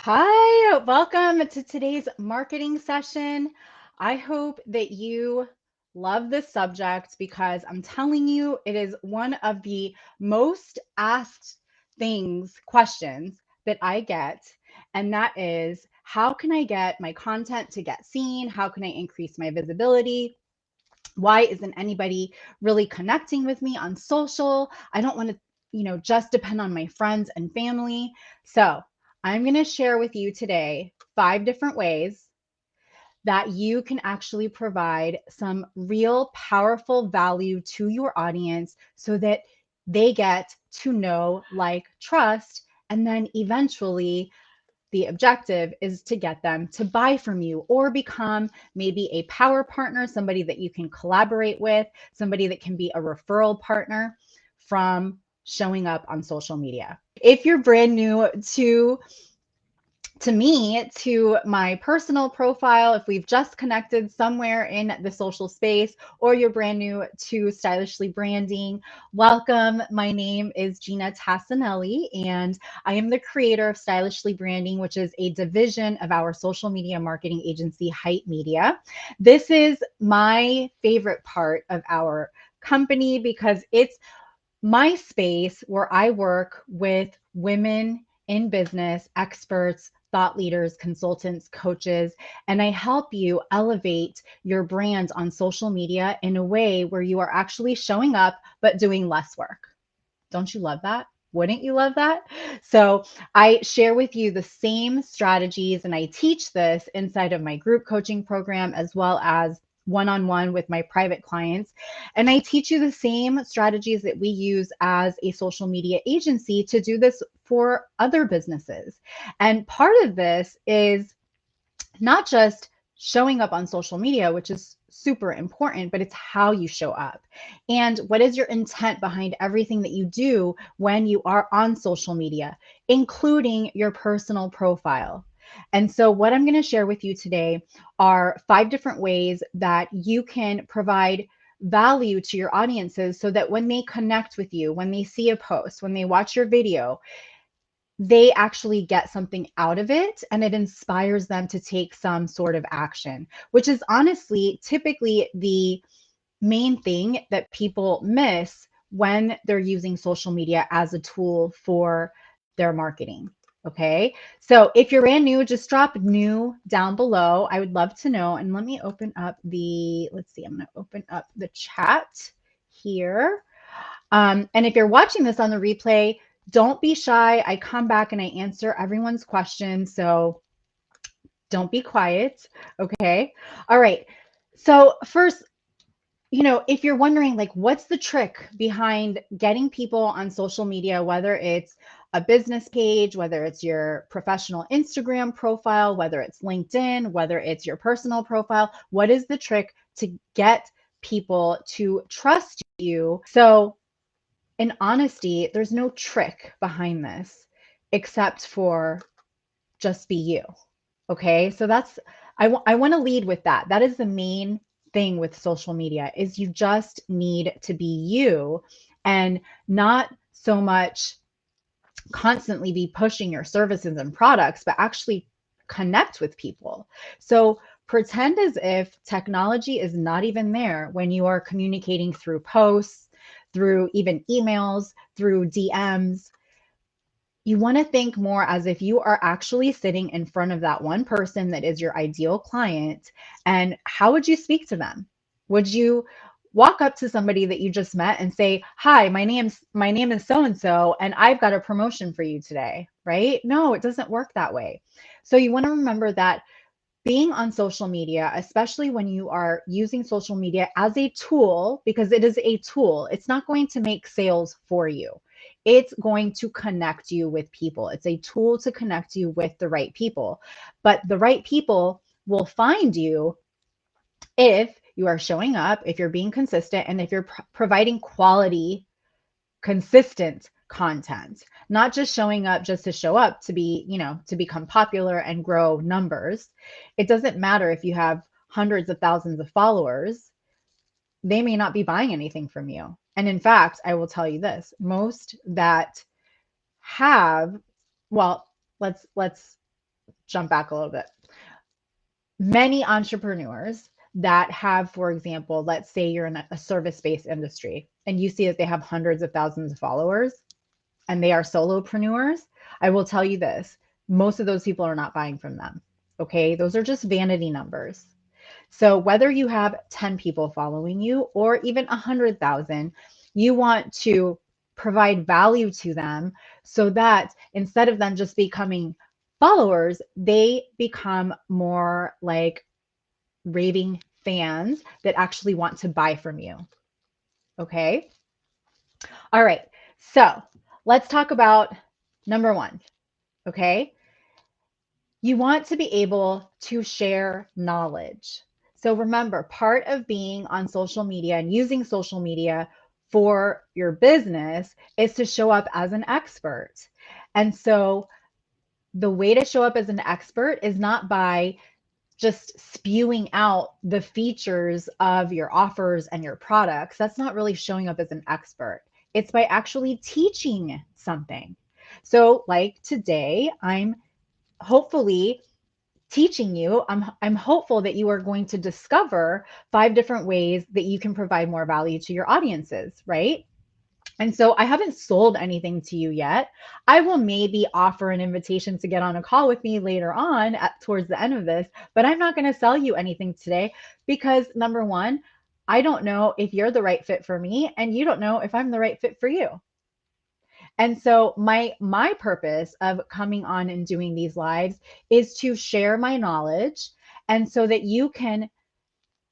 Hi, welcome to today's marketing session. I hope that you love this subject because I'm telling you, it is one of the most asked questions that I get. And that is, how can I get my content to get seen? How can I increase my visibility? Why isn't anybody really connecting with me on social? I don't want to, just depend on my friends and family. So, I'm going to share with you today 5 different ways that you can actually provide some real powerful value to your audience so that they get to know, like, trust, and then eventually the objective is to get them to buy from you or become maybe a power partner, somebody that you can collaborate with, somebody that can be a referral partner from showing up on social media. If you're brand new to my personal profile, if we've just connected somewhere in the social space, or you're brand new to Stylishly Branding, welcome. My name is Ginna Tassinelli, and I am the creator of Stylishly Branding, which is a division of our social media marketing agency, Height Media. This is my favorite part of our company because it's my space where I work with women in business, experts, thought leaders, consultants, coaches, and I help you elevate your brand on social media in a way where you are actually showing up but doing less work. Don't you love that? Wouldn't you love that? So, I share with you the same strategies and I teach this inside of my group coaching program as well as one on one with my private clients. And I teach you the same strategies that we use as a social media agency to do this for other businesses. And part of this is not just showing up on social media, which is super important, but it's how you show up. And what is your intent behind everything that you do when you are on social media, including your personal profile? And so, what I'm going to share with you today are 5 different ways that you can provide value to your audiences so that when they connect with you, when they see a post, when they watch your video, they actually get something out of it and it inspires them to take some sort of action, which is honestly typically the main thing that people miss when they're using social media as a tool for their marketing. Okay. So if you're brand new, just drop new down below. I would love to know. And let me open up let's see, I'm going to open up the chat here. And if you're watching this on the replay, don't be shy. I come back and I answer everyone's questions. So don't be quiet. Okay. All right. So, first, if you're wondering, like, what's the trick behind getting people on social media, whether it's a business page, whether it's your professional Instagram profile, whether it's LinkedIn, whether it's your personal profile, what is the trick to get people to trust you? So, in honesty, there's no trick behind this except for just be you. Okay. So I want to lead with that. That is the main thing with social media is you just need to be you and not so much constantly be pushing your services and products, but actually connect with people. So pretend as if technology is not even there when you are communicating through posts, through even emails, through DMs. You want to think more as if you are actually sitting in front of that one person that is your ideal client. And how would you speak to them? Would you walk up to somebody that you just met and say, "Hi, my name is so and so, and I've got a promotion for you today," right? No, it doesn't work that way. So you want to remember that being on social media, especially when you are using social media as a tool, because it is a tool, it's not going to make sales for you. It's going to connect you with people. It's a tool to connect you with the right people. But the right people will find you if you are showing up, if you're being consistent, and if you're providing quality consistent content, not just showing up just to show up to be, to become popular and grow numbers. It doesn't matter if you have hundreds of thousands of followers, they may not be buying anything from you. And in fact, I will tell you this, most that have, well, let's jump back a little bit. Many entrepreneurs that have, for example, let's say you're in a service-based industry and you see that they have hundreds of thousands of followers and they are solopreneurs, I will tell you this, most of those people are not buying from them. Okay, those are just vanity numbers. So whether you have 10 people following you or even 100,000, you want to provide value to them so that instead of them just becoming followers, they become more like raving fans that actually want to buy from you. Okay. All right. So let's talk about number one. Okay. You want to be able to share knowledge. So remember, part of being on social media and using social media for your business is to show up as an expert. And so the way to show up as an expert is not by just spewing out the features of your offers and your products. That's not really showing up as an expert. It's by actually teaching something. So, like today, I'm hopefully teaching you. I'm hopeful that you are going to discover 5 different ways that you can provide more value to your audiences, right? And so I haven't sold anything to you yet. I will maybe offer an invitation to get on a call with me later on towards the end of this, but I'm not going to sell you anything today because number one, I don't know if you're the right fit for me and you don't know if I'm the right fit for you. And so my purpose of coming on and doing these lives is to share my knowledge and so that you can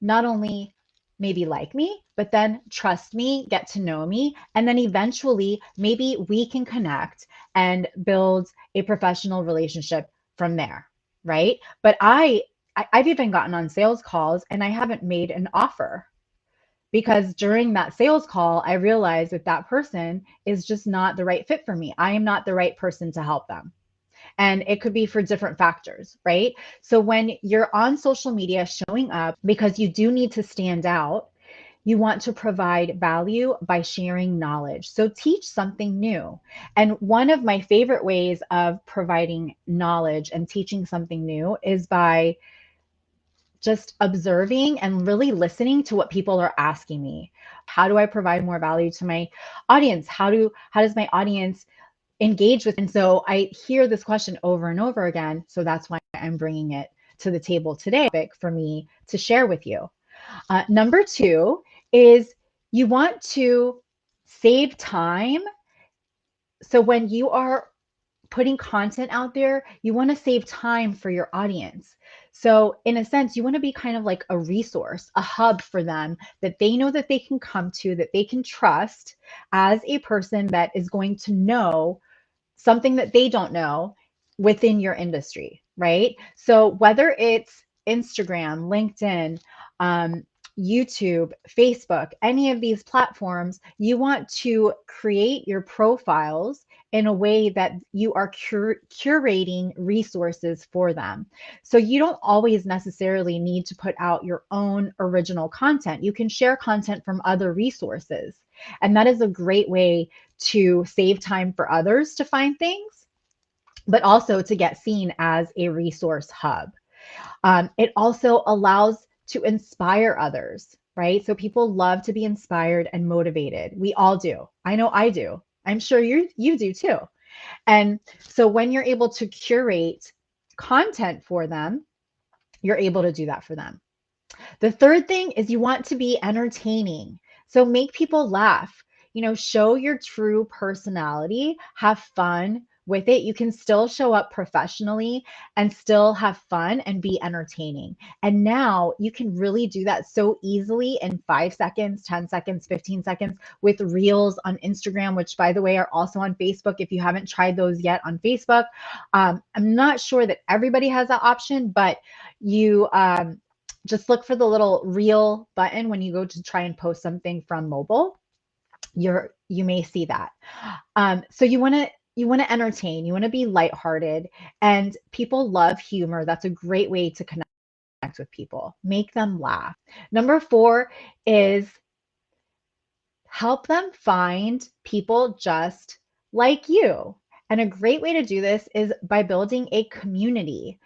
not only maybe like me, but then trust me, get to know me, and then eventually maybe we can connect and build a professional relationship from there, right? But I've even gotten on sales calls and I haven't made an offer because during that sales call, I realized that that person is just not the right fit for me. I am not the right person to help them. And it could be for different factors, right? So when you're on social media showing up because you do need to stand out, you want to provide value by sharing knowledge. So teach something new. And one of my favorite ways of providing knowledge and teaching something new is by just observing and really listening to what people are asking me. How do I provide more value to my audience? How does my audience engage with? And so I hear this question over and over again. So that's why I'm bringing it to the table today for me to share with you. Number two is you want to save time. So when you are putting content out there, you want to save time for your audience. So, in a sense, you want to be kind of like a resource, a hub for them that they know that they can come to, that they can trust as a person that is going to know something that they don't know within your industry, right? So whether it's Instagram, LinkedIn, YouTube, Facebook, any of these platforms, you want to create your profiles in a way that you are curating resources for them. So you don't always necessarily need to put out your own original content. You can share content from other resources. And that is a great way to save time for others to find things, but also to get seen as a resource hub. It also allows to inspire others, right? So people love to be inspired and motivated. We all do. I know I do. I'm sure you do too. And so when you're able to curate content for them, you're able to do that for them. The third thing is you want to be entertaining. So make people laugh, show your true personality, have fun with it. You can still show up professionally and still have fun and be entertaining. And now you can really do that so easily in 5 seconds, 10 seconds, 15 seconds with reels on Instagram, which by the way are also on Facebook. If you haven't tried those yet on Facebook, I'm not sure that everybody has that option, but you, just look for the little reel button when you go to try and post something from mobile. You may see that. So you want to entertain, you want to be lighthearted, and people love humor. That's a great way to connect with people. Make them laugh. Number 4 is help them find people just like you. And a great way to do this is by building a community.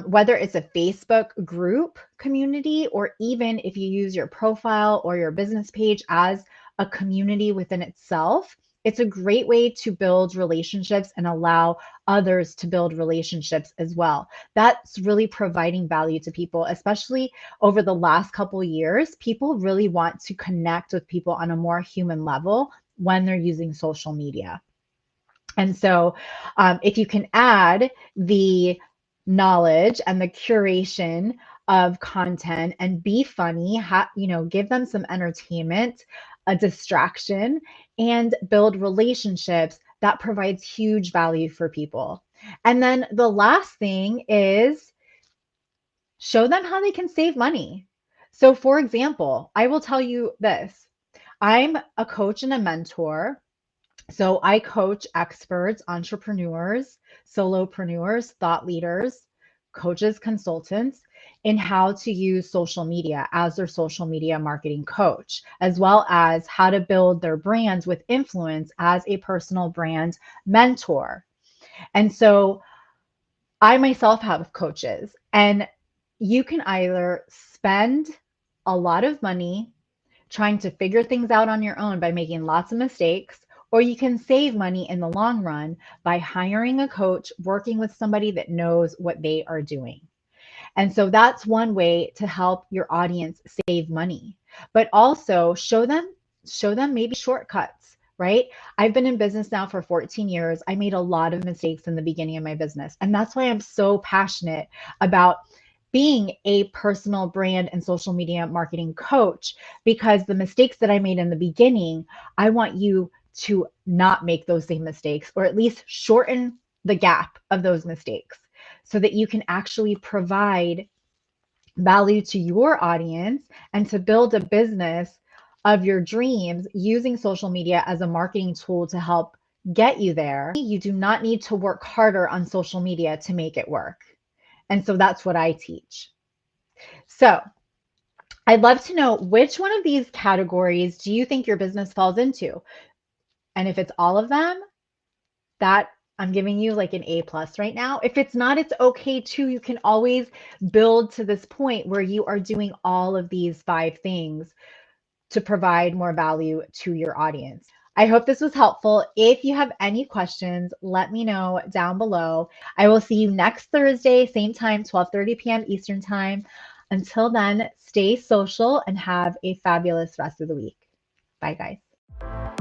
Whether it's a Facebook group community, or even if you use your profile or your business page as a community within itself, it's a great way to build relationships and allow others to build relationships as well. That's really providing value to people, especially over the last couple of years. People really want to connect with people on a more human level when they're using social media. And so, if you can add the knowledge and the curation of content and be funny, give them some entertainment, a distraction, and build relationships, that provides huge value for people. And then the last thing is show them how they can save money. So, for example, I will tell you this. I'm a coach and a mentor, so I coach experts, entrepreneurs, solopreneurs, thought leaders, coaches, consultants in how to use social media as their social media marketing coach, as well as how to build their brands with influence as a personal brand mentor. And so I myself have coaches, and you can either spend a lot of money trying to figure things out on your own by making lots of mistakes, or you can save money in the long run by hiring a coach, working with somebody that knows what they are doing. And so that's one way to help your audience save money, but also show them maybe shortcuts, right? I've been in business now for 14 years. I made a lot of mistakes in the beginning of my business, and that's why I'm so passionate about being a personal brand and social media marketing coach, because the mistakes that I made in the beginning, I want you to not make those same mistakes, or at least shorten the gap of those mistakes so that you can actually provide value to your audience and to build a business of your dreams using social media as a marketing tool to help get you there. You do not need to work harder on social media to make it work. And so that's what I teach. So I'd love to know, which one of these categories do you think your business falls into? And if it's all of them, that I'm giving you like an A plus right now. If it's not, it's okay too. You can always build to this point where you are doing all of these 5 things to provide more value to your audience. I hope this was helpful. If you have any questions, let me know down below. I will see you next Thursday, same time, 12:30 p.m. Eastern Time. Until then, stay social and have a fabulous rest of the week. Bye, guys.